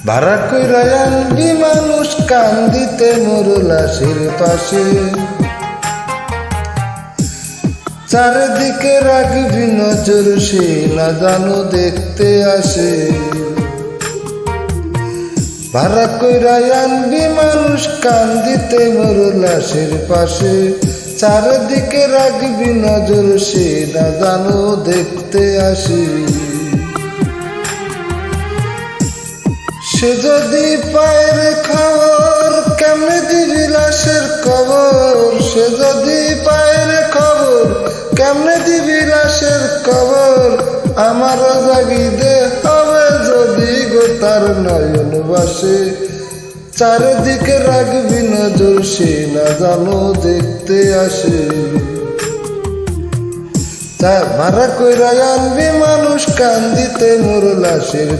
ভাড়া কইরা আনবি মানুষ কান্দিতে মোর লাশের পাশে, চারিদিকে রাখবি নজর সে না জানো দেখতে আসে। ভাড়া কইরা আনবি মানুষ কান্দিতে মোর লাশের পাশে, চারিদিকে রাখবি নজর সে না জানো দেখতে আসে। সে যদি পায়ের খবর কেমনে দিবি লাশের কবর, সে যদি পায়ের খবর কেমনে দিবি লাশের কবর, আমারও জাগিতে হবে যদি গো তার নয়ন বাসে, চারিদিকে রাখবি নজর সে না জানো দেখতে আসে। ভাড়া কইরা আনবি মানুষ কান্দিতে মোর লাশের